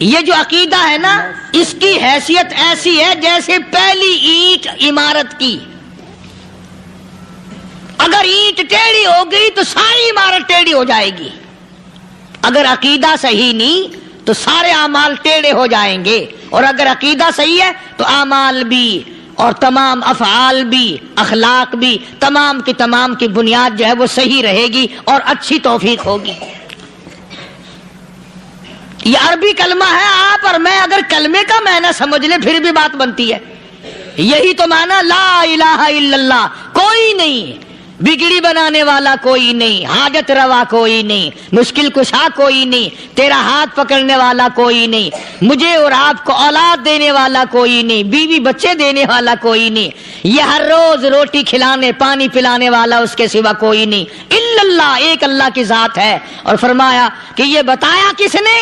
یہ جو عقیدہ ہے نا اس کی حیثیت ایسی ہے جیسے پہلی اینٹ عمارت کی، اگر اینٹ ٹیڑھی ہو گئی تو ساری عمارت ٹیڑھی ہو جائے گی، اگر عقیدہ صحیح نہیں تو سارے اعمال ٹیڑھے ہو جائیں گے، اور اگر عقیدہ صحیح ہے تو اعمال بھی اور تمام افعال بھی اخلاق بھی تمام کی بنیاد جو ہے وہ صحیح رہے گی اور اچھی توفیق ہوگی۔ یہ عربی کلمہ ہے، آپ اور میں اگر کلمے کا معنی سمجھ لیں پھر بھی بات بنتی ہے۔ یہی تو معنی لا الہ الا اللہ، کوئی نہیں بگڑی بنانے والا، کوئی نہیں حاجت روا، کوئی نہیں مشکل کشا، کوئی نہیں تیرا ہاتھ پکڑنے والا، کوئی نہیں مجھے اور آپ کو اولاد دینے والا، کوئی نہیں بیوی بچے دینے والا، کوئی نہیں یہ ہر روز روٹی کھلانے پانی پلانے والا اس کے سوا کوئی نہیں، الا اللہ، ایک اللہ کی ذات ہے۔ اور فرمایا کہ یہ بتایا کس نے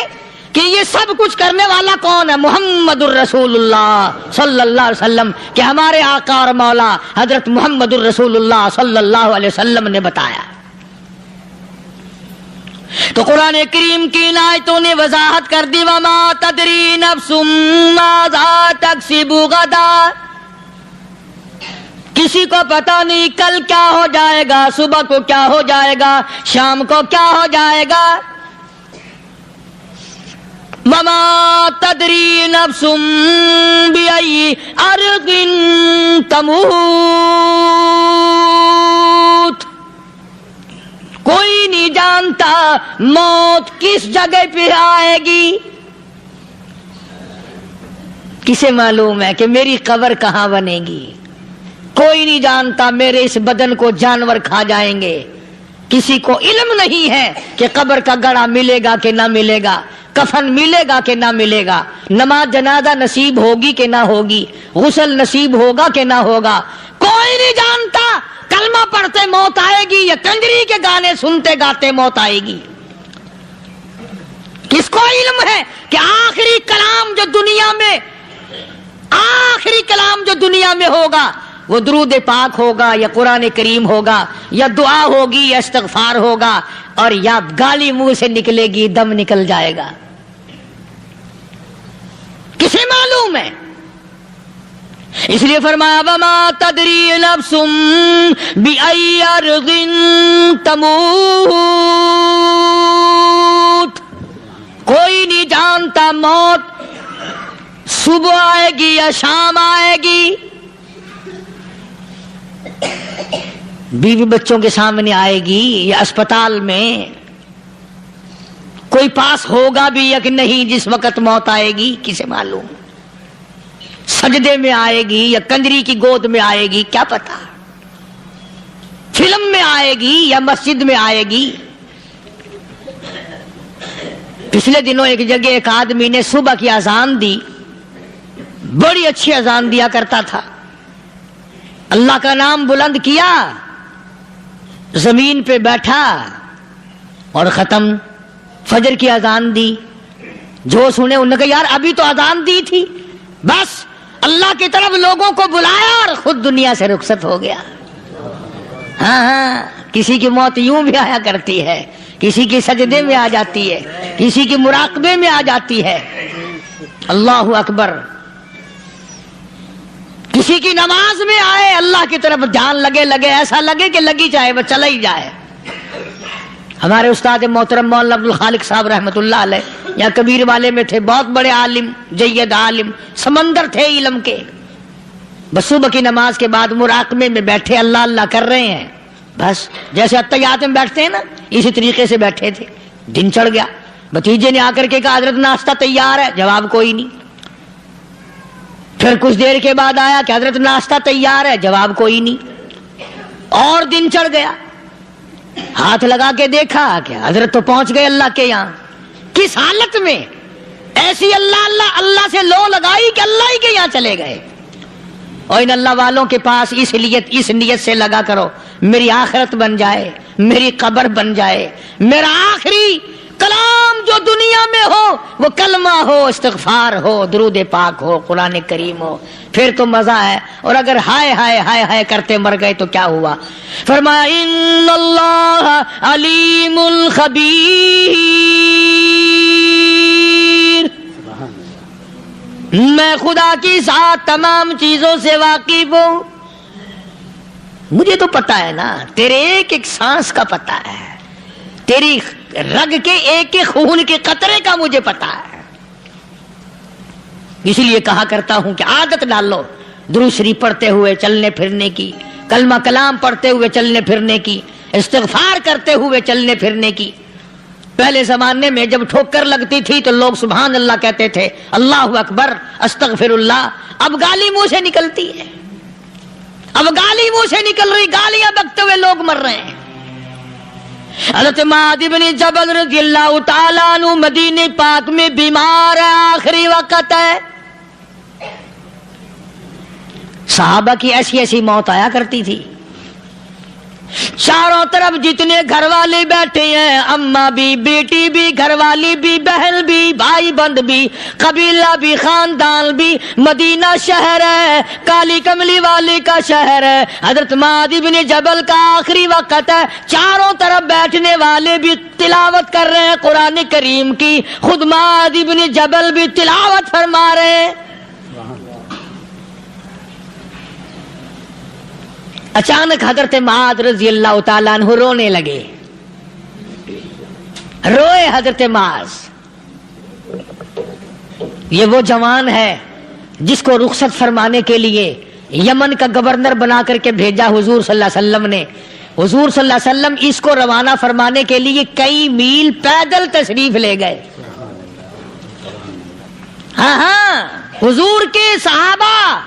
کہ یہ سب کچھ کرنے والا کون ہے؟ محمد الرسول اللہ صلی اللہ علیہ وسلم، کہ ہمارے آقا اور مولا حضرت محمد الرسول اللہ صلی اللہ علیہ وسلم نے بتایا۔ تو قرآن کریم کی ان آیتوں نے وضاحت کر دی وما تدری نفس ماذا تکسب غدا، کسی کو پتہ نہیں کل کیا ہو جائے گا، صبح کو کیا ہو جائے گا، شام کو کیا ہو جائے گا۔ وما تدری نفس بأي أرض تموت، کوئی نہیں جانتا موت کس جگہ پہ آئے گی۔ کسے معلوم ہے کہ میری قبر کہاں بنے گی؟ کوئی نہیں جانتا میرے اس بدن کو جانور کھا جائیں گے. کسی کو علم نہیں ہے کہ قبر کا گڑھا ملے گا کہ نہ ملے گا، کفن ملے گا کہ نہ ملے گا، نماز جنازہ نصیب ہوگی کہ نہ ہوگی، غسل نصیب ہوگا کہ نہ ہوگا، کوئی نہیں جانتا. کلمہ پڑھتے موت آئے گی یا کنجری کے گانے سنتے گاتے موت آئے گی؟ کس کو علم ہے کہ آخری کلام جو دنیا میں ہوگا وہ درود پاک ہوگا یا قرآن کریم ہوگا یا دعا ہوگی یا استغفار ہوگا، اور یا گالی منہ سے نکلے گی، دم نکل جائے گا؟ کسے معلوم ہے؟ اس لیے فرمایا وما تدری نفس بأی ارض تموت، کوئی نہیں جانتا موت صبح آئے گی یا شام آئے گی، بیوی بچوں کے سامنے آئے گی یا اسپتال میں، کوئی پاس ہوگا بھی یا کہ نہیں جس وقت موت آئے گی؟ کسے معلوم؟ سجدے میں آئے گی یا کنجری کی گود میں آئے گی؟ کیا پتا؟ فلم میں آئے گی یا مسجد میں آئے گی؟ پچھلے دنوں ایک جگہ ایک آدمی نے صبح کی اذان دی، بڑی اچھی اذان دیا کرتا تھا، اللہ کا نام بلند کیا، زمین پہ بیٹھا اور ختم. فجر کی اذان دی، جو سنے انہوں نے کہا یار ابھی تو اذان دی تھی، بس اللہ کی طرف لوگوں کو بلایا اور خود دنیا سے رخصت ہو گیا. ہاں کسی کی موت یوں بھی آیا کرتی ہے، کسی کی سجدے میں آ جاتی ہے، کسی کی مراقبے میں آ جاتی ہے. اللہ اکبر. کسی کی نماز میں آئے، اللہ کی طرف دھیان لگے ایسا لگے کہ لگی جائے وہ چلا ہی جائے. ہمارے استاد محترم مولانا عبد الخالق صاحب رحمۃ اللہ علیہ یا کبیر والے میں تھے، بہت بڑے عالم، جید عالم، سمندر تھے علم کے. بس صبح کی نماز کے بعد مراقبے میں بیٹھے اللہ اللہ کر رہے ہیں، بس جیسے اتحیات میں بیٹھتے ہیں نا اسی طریقے سے بیٹھے تھے. دن چڑھ گیا، بھتیجے نے آ کر کے کہا حضرت ناشتہ تیار ہے، جواب کوئی نہیں. پھر کچھ دیر کے بعد آیا کہ حضرت ناشتہ تیار ہے، جواب کوئی نہیں. اور دن چڑھ گیا، ہاتھ لگا کے دیکھا کہ حضرت تو پہنچ گئے اللہ کے یہاں. کس حالت میں؟ ایسی اللہ اللہ اللہ سے لو لگائی کہ اللہ ہی کے یہاں چلے گئے. اور ان اللہ والوں کے پاس اس نیت سے لگا کرو میری آخرت بن جائے، میری قبر بن جائے، میرا آخری کلام جو دنیا میں ہو وہ کلمہ ہو، استغفار ہو، درود پاک ہو، قرآن کریم ہو، پھر تو مزہ ہے. اور اگر ہائے ہائے ہائے ہائے کرتے مر گئے تو کیا ہوا؟ فرمایا ان اللہ علیم خبیر، میں خدا کی ذات تمام چیزوں سے واقف ہوں. مجھے تو پتا ہے نا، تیرے ایک ایک سانس کا پتا ہے، تیری رگ کے ایک ایک خون کے قطرے کا مجھے پتا ہے. اسی لیے کہا کرتا ہوں کہ عادت ڈال لو درود شریف پڑھتے ہوئے چلنے پھرنے کی، کلمہ کلام پڑھتے ہوئے چلنے پھرنے کی، استغفار کرتے ہوئے چلنے پھرنے کی. پہلے زمانے میں جب ٹھوکر لگتی تھی تو لوگ سبحان اللہ کہتے تھے، اللہ اکبر، استغفر اللہ. اب گالی منہ سے نکلتی ہے، اب گالی منہ سے نکل رہی، گالیاں بکتے ہوئے لوگ مر رہے ہیں. حضرت معاذ بن جبل رضی اللہ تعالیٰ عنہ مدینے پاک میں بیمار ہے، آخری وقت ہے. صحابہ کی ایسی ایسی موت آیا کرتی تھی. چاروں طرف جتنے گھر والے بیٹھے ہیں، اماں بھی، بیٹی بھی، گھر والی بھی، بہن بھی، بھائی بند بھی، قبیلہ بھی، خاندان بھی. مدینہ شہر ہے، کالی کملی والے کا شہر ہے. حضرت معاذ بن جبل کا آخری وقت ہے. چاروں طرف بیٹھنے والے بھی تلاوت کر رہے ہیں قرآن کریم کی، خود معاذ بن جبل بھی تلاوت فرما رہے ہیں. اچانک حضرت معاذ رضی اللہ تعالیٰ عنہ رونے لگے. روئے حضرت معاذ. یہ وہ جوان ہے جس کو رخصت فرمانے کے لیے یمن کا گورنر بنا کر کے بھیجا حضور صلی اللہ علیہ وسلم نے. حضور صلی اللہ علیہ وسلم اس کو روانہ فرمانے کے لیے کئی میل پیدل تشریف لے گئے. ہاں حضور کے صحابہ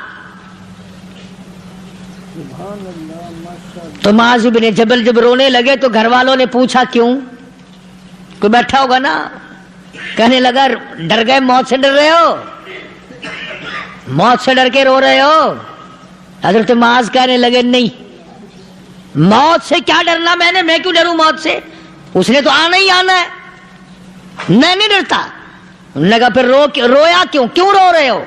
تو معاذ بن جبل جب رونے لگے تو گھر والوں نے پوچھا کیوں؟ کوئی بیٹھا ہوگا نا، کہنے لگا ڈر گئے، موت سے ڈر رہے ہو، موت سے ڈر کے رو رہے ہو؟ حضرت معاذ کہنے لگے نہیں، موت سے کیا ڈرنا، میں کیوں ڈروں موت سے، اس نے تو آنا ہی آنا ہے، میں نہیں ڈرتا۔ انہوں نے کہا پھر رویا کیوں رو رہے ہو؟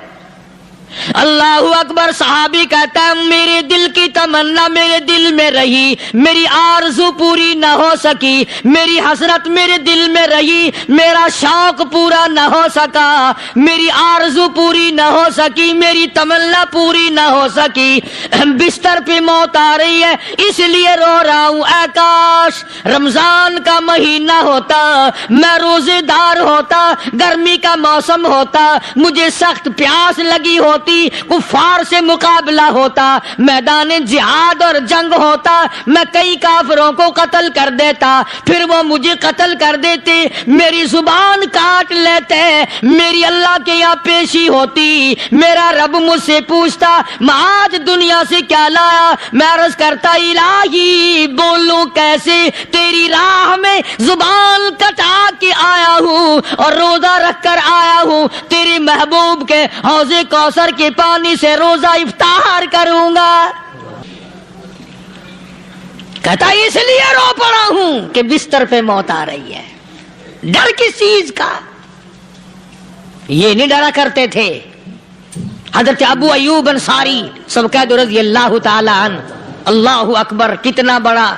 اللہ اکبر۔ صحابی کہتا ہے میرے دل کی تمنا میرے دل میں رہی، میری آرزو پوری نہ ہو سکی، میری حسرت میرے دل میں رہی، میرا شوق پورا نہ ہو سکا، میری آرزو پوری نہ ہو سکی، میری تمنا پوری نہ ہو سکی، بستر پہ موت آ رہی ہے اس لیے رو رہا ہوں۔ اے کاش رمضان کا مہینہ ہوتا، میں روزے دار ہوتا، گرمی کا موسم ہوتا، مجھے سخت پیاس لگی ہوتی، کفار سے مقابلہ ہوتا، میدان جہاد اور جنگ ہوتا، میں کئی کافروں کو قتل کر دیتا، پھر وہ مجھے قتل کر دیتے، میری زبان کاٹ لیتے، میری اللہ کے یہاں پیشی ہوتی، میرا رب مجھ سے پوچھتا معاذ دنیا سے کیا لایا؟ میں عرض کرتا الہی بولوں کیسے، تیری راہ میں زبان کٹا کے آیا ہوں اور روزہ رکھ کر آیا ہوں، تیرے محبوب کے حوض کوثر کے پانی سے روزہ افطار کروں گا۔ کہتا اس لیے رو پڑا ہوں کہ بستر پہ موت آ رہی ہے۔ ڈر کس چیز کا؟ یہ نہیں ڈرا کرتے تھے۔ حضرت ابو ایوب انصاری سب کہہ دو رضی اللہ تعالی عنہ، اللہ اکبر، کتنا بڑا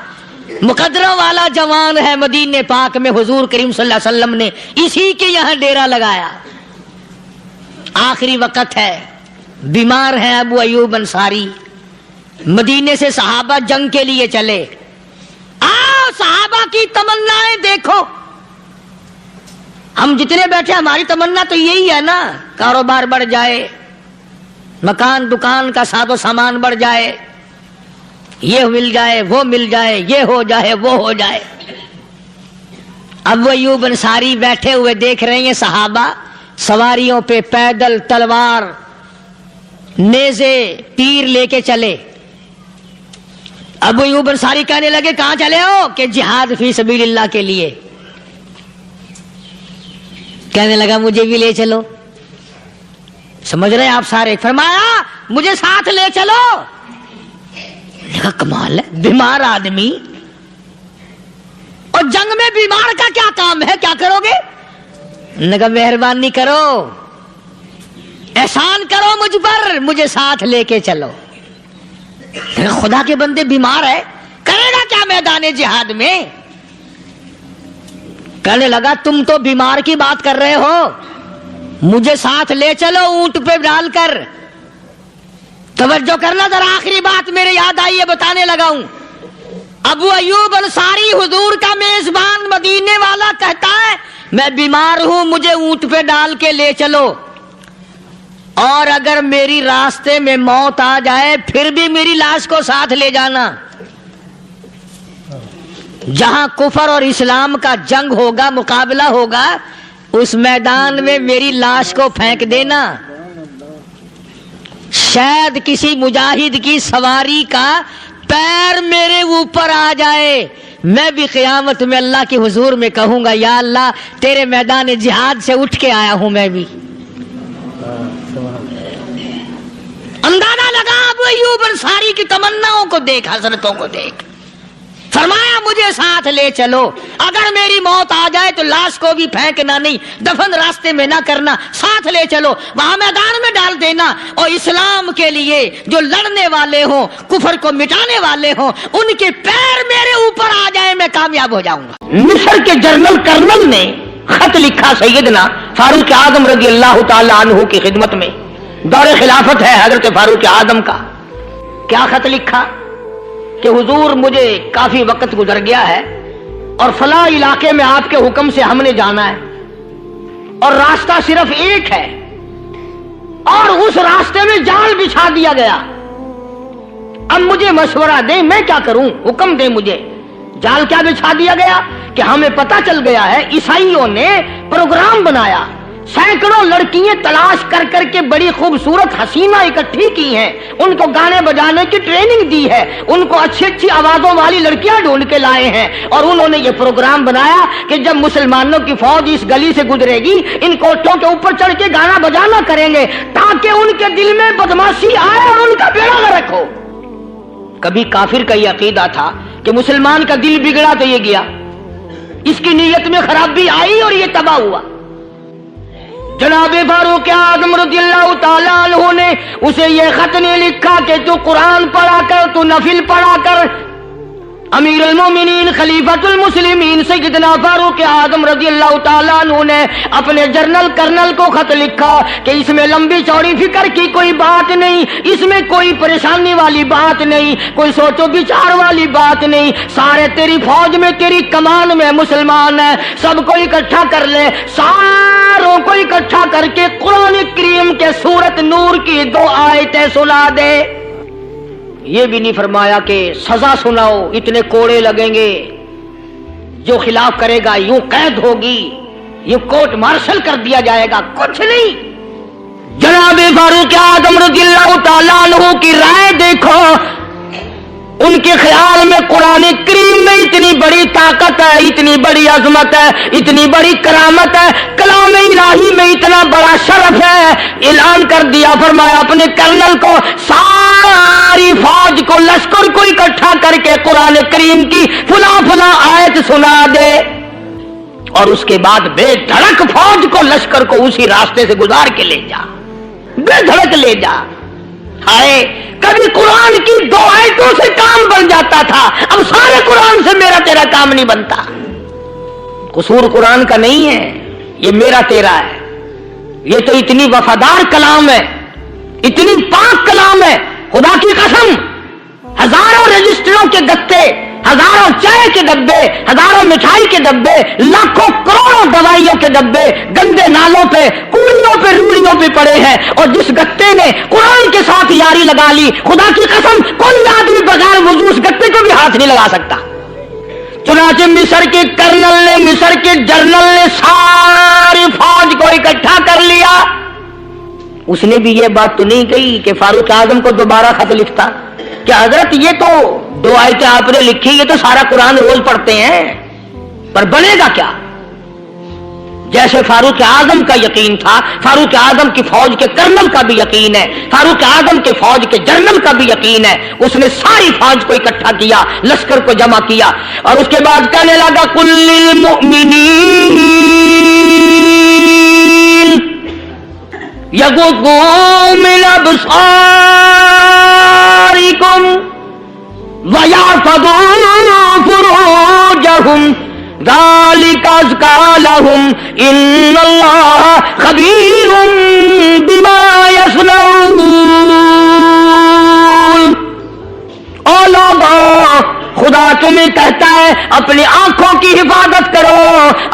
مقدرہ والا جوان ہے۔ مدینے پاک میں حضور کریم صلی اللہ علیہ وسلم نے اسی کے یہاں ڈیرا لگایا، آخری وقت ہے، بیمار ہیں ابو ایوب انصاری، مدینے سے صحابہ جنگ کے لیے چلے۔ صحابہ کی تمنائیں دیکھو، ہم جتنے بیٹھے ہماری تمنا تو یہی ہے نا، کاروبار بڑھ جائے، مکان دکان کا ساز و سامان بڑھ جائے، یہ مل جائے وہ مل جائے، یہ ہو جائے وہ ہو جائے۔ ابو ایوب انصاری بیٹھے ہوئے دیکھ رہے ہیں صحابہ سواریوں پہ پیدل تلوار نیزے تیر لے کے چلے۔ ابو ایوب انصاری کہنے لگے کہاں چلے ہو؟ کہ جہاد فی سبیل اللہ کے لیے۔ کہنے لگا مجھے بھی لے چلو۔ سمجھ رہے ہیں آپ سارے؟ فرمایا مجھے ساتھ لے چلو۔ کہا کمال ہے، بیمار آدمی اور جنگ میں بیمار کا کیا کام ہے، کیا کرو گے؟ نے کہا مہربانی کرو، احسان کرو مجھ پر، مجھے ساتھ لے کے چلو۔ خدا کے بندے بیمار ہے، کرے گا کیا میدان جہاد میں؟ کہنے لگا تم تو بیمار کی بات کر رہے ہو، مجھے ساتھ لے چلو اونٹ پہ ڈال کر۔ توجہ کرنا ذرا، آخری بات میرے یاد آئی ہے، بتانے لگا ہوں۔ ابو ایوب انصاری حضور کا میزبان مدینے والا کہتا ہے میں بیمار ہوں، مجھے اونٹ پہ ڈال کے لے چلو، اور اگر میری راستے میں موت آ جائے پھر بھی میری لاش کو ساتھ لے جانا۔ جہاں کفر اور اسلام کا جنگ ہوگا، مقابلہ ہوگا، اس میدان میں میری لاش کو پھینک دینا۔ شاید کسی مجاہد کی سواری کا پیر میرے اوپر آ جائے، میں بھی قیامت میں اللہ کے حضور میں کہوں گا یا اللہ تیرے میدان جہاد سے اٹھ کے آیا ہوں میں بھی۔ اندازہ لگا ابو ایوب انصاری کی تمناؤں کو دیکھ، حسرتوں کو دیکھ، فرمایا مجھے ساتھ لے چلو، اگر میری موت آ جائے تو لاش کو بھی پھینکنا نہیں، دفن راستے میں نہ کرنا، ساتھ لے چلو، وہاں میدان میں ڈال دینا، اور اسلام کے لیے جو لڑنے والے ہوں، کفر کو مٹانے والے ہوں، ان کے پیر میرے اوپر آ جائے میں کامیاب ہو جاؤں گا۔ مصر کے جنرل کرنل نے خط لکھا سیدنا فاروق اعظم رضی اللہ تعالی عنہ کی خدمت میں، دور خلافت ہے حضرت فاروق اعظم کا۔ کیا خط لکھا کہ حضور مجھے کافی وقت گزر گیا ہے اور فلاں علاقے میں آپ کے حکم سے ہم نے جانا ہے، اور راستہ صرف ایک ہے، اور اس راستے میں جال بچھا دیا گیا، اب مجھے مشورہ دیں میں کیا کروں، حکم دیں مجھے۔ جال کیا بچھا دیا گیا کہ ہمیں پتہ چل گیا ہے عیسائیوں نے پروگرام بنایا، سینکڑوں لڑکیاں تلاش کر کر کے بڑی خوبصورت حسینہ اکٹھی کی ہیں، ان کو گانے بجانے کی ٹریننگ دی ہے، ان کو اچھی اچھی آوازوں والی لڑکیاں ڈھونڈ کے لائے ہیں، اور انہوں نے یہ پروگرام بنایا کہ جب مسلمانوں کی فوج اس گلی سے گزرے گی ان کوٹھوں کے اوپر چڑھ کے گانا بجانا کریں گے تاکہ ان کے دل میں بدماشی آئے اور ان کا بیڑا غرق ہو۔ کبھی کافر کا یہ عقیدہ تھا کہ مسلمان کا دل بگڑا تو یہ گیا، اس کی نیت میں خرابی آئی اور یہ تباہ ہوا۔ جناب فاروق اعظم رضی اللہ تعالیٰ عنہ نے اسے یہ خط نہیں لکھا کہ تو قرآن پڑھا کر، تو نفل پڑھا کر۔ امیر المومنین خلیفۃ المسلمین سیدنا فاروق اعظم رضی اللہ تعالیٰ عنہ نے اپنے جنرل کرنل کو خط لکھا کہ اس میں لمبی چوڑی فکر کی کوئی بات نہیں، اس میں کوئی پریشانی والی بات نہیں، کوئی سوچو بچار والی بات نہیں، سارے تیری فوج میں تیری کمان میں مسلمان ہیں، سب کو اکٹھا کر لے، ساروں کو اکٹھا کر کے قرآن کریم کے سورت نور کی 2 آیتیں سنا دے۔ یہ بھی نہیں فرمایا کہ سزا سناؤ، اتنے کوڑے لگیں گے، جو خلاف کرے گا یوں قید ہوگی، یہ کورٹ مارشل کر دیا جائے گا، کچھ نہیں۔ جناب فاروق اعظم رضی اللہ تعالیٰ عنہ کی رائے دیکھو، ان کے خیال میں قرآن کریم میں اتنی بڑی طاقت ہے، اتنی بڑی عظمت ہے، اتنی بڑی کرامت ہے، کلام الہی میں اتنا بڑا شرف ہے، اعلان کر دیا، فرمایا اپنے کرنل کو ساری فوج کو، لشکر کو اکٹھا کر کے قرآن کریم کی فلاں فلاں آیت سنا دے، اور اس کے بعد بے دھڑک فوج کو، لشکر کو اسی راستے سے گزار کے لے جا، بے دھڑک لے جا۔ ہائے کبھی قرآن کی 2 آیتوں سے کام بن جاتا تھا، اب سارے قرآن سے میرا تیرا کام نہیں بنتا۔ قصور قرآن کا نہیں ہے، یہ میرا تیرا ہے، یہ تو اتنی وفادار کلام ہے، اتنی پاک کلام ہے، خدا کی قسم ہزاروں رجسٹروں کے گتے، ہزاروں چائے کے ڈبے، ہزاروں مٹھائی کے ڈبے، لاکھوں کروڑوں دوائیوں کے ڈبے گندے نالوں پہ، کوڑیوں پہ، روڑیوں پہ پڑے ہیں، اور جس گتے نے قرآن کے ساتھ یاری لگا لی، خدا کی قسم کوئی آدمی بغیر وضو اس گتے کو بھی ہاتھ نہیں لگا سکتا۔ چنانچہ مصر کے کرنل نے، مصر کے جنرل نے ساری فوج کو اکٹھا کر لیا۔ اس نے بھی یہ بات تو نہیں کہی کہ فاروق اعظم کو دوبارہ خط لکھتا کہ حضرت یہ تو 2 آیتیں آپ نے لکھی، یہ تو سارا قرآن روز پڑھتے ہیں، پر بنے گا کیا؟ جیسے فاروق اعظم کا یقین تھا، فاروق اعظم کی فوج کے کرنل کا بھی یقین ہے، فاروق اعظم کے فوج کے جنرل کا بھی یقین ہے۔ اس نے ساری فوج کو اکٹھا کیا، لشکر کو جمع کیا، اور اس کے بعد کہنے لگا قل للمؤمنین یغضوا من ابصارکم وَيَحْفَظُوا فُرُوجَهُمْ ذَلِكَ أَزْكَىٰ لَهُمْ إِنَّ اللَّهَ خَبِيرٌ بِمَا يَصْنَعُونَ۔ او لوگو، خدا تمہیں کہتا ہے اپنی آنکھوں کی حفاظت کرو،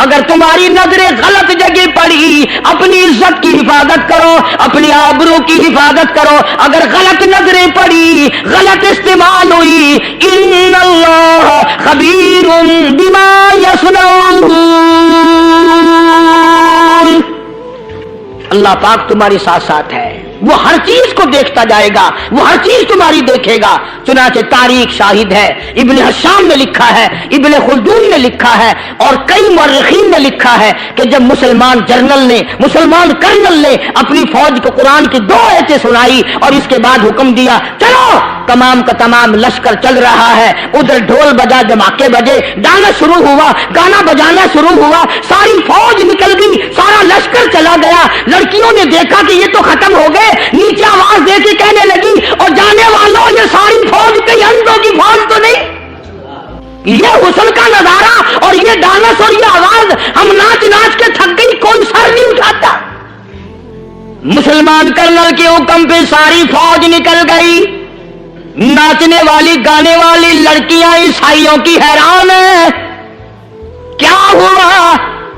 اگر تمہاری نظریں غلط جگہ پڑی اپنی عزت کی حفاظت کرو، اپنی آبرو کی حفاظت کرو، اگر غلط نظریں پڑی، غلط استعمال ہوئی، ان اللہ خبیر بما یصنعون، اللہ پاک تمہاری ساتھ ساتھ ہے، وہ ہر چیز کو دیکھتا جائے گا، وہ ہر چیز تمہاری دیکھے گا۔ چنانچہ تاریخ شاہد ہے، ابن حشام نے لکھا ہے، ابن خلدون نے لکھا ہے، اور کئی مورخین نے لکھا ہے کہ جب مسلمان جنرل نے، مسلمان کرنل نے اپنی فوج کو قرآن کی 2 آیتیں سنائی اور اس کے بعد حکم دیا چلو، تمام کا تمام لشکر چل رہا ہے، ادھر ڈھول بجا، دھماکے بجے، گانا شروع ہوا، گانا بجانا شروع ہوا، ساری فوج نکل گئی، سارا لشکر چلا گیا۔ لڑکیوں نے دیکھا کہ یہ تو ختم ہو گئے، نیچے آواز دے کے کہنے لگی اور جانے والوں یہ ساری فوج کئی اندھوں کی فوج تو نہیں، یہ حسن کا نظارہ اور یہ ڈانس اور یہ آواز، ہم ناچ ناچ کے تھک گئی، کوئی سر نہیں اٹھاتا۔ مسلمان کرنل کے حکم پہ ساری فوج نکل گئی، ناچنے والی گانے والی لڑکیاں عیسائیوں کی حیران ہیں، کیا ہوا؟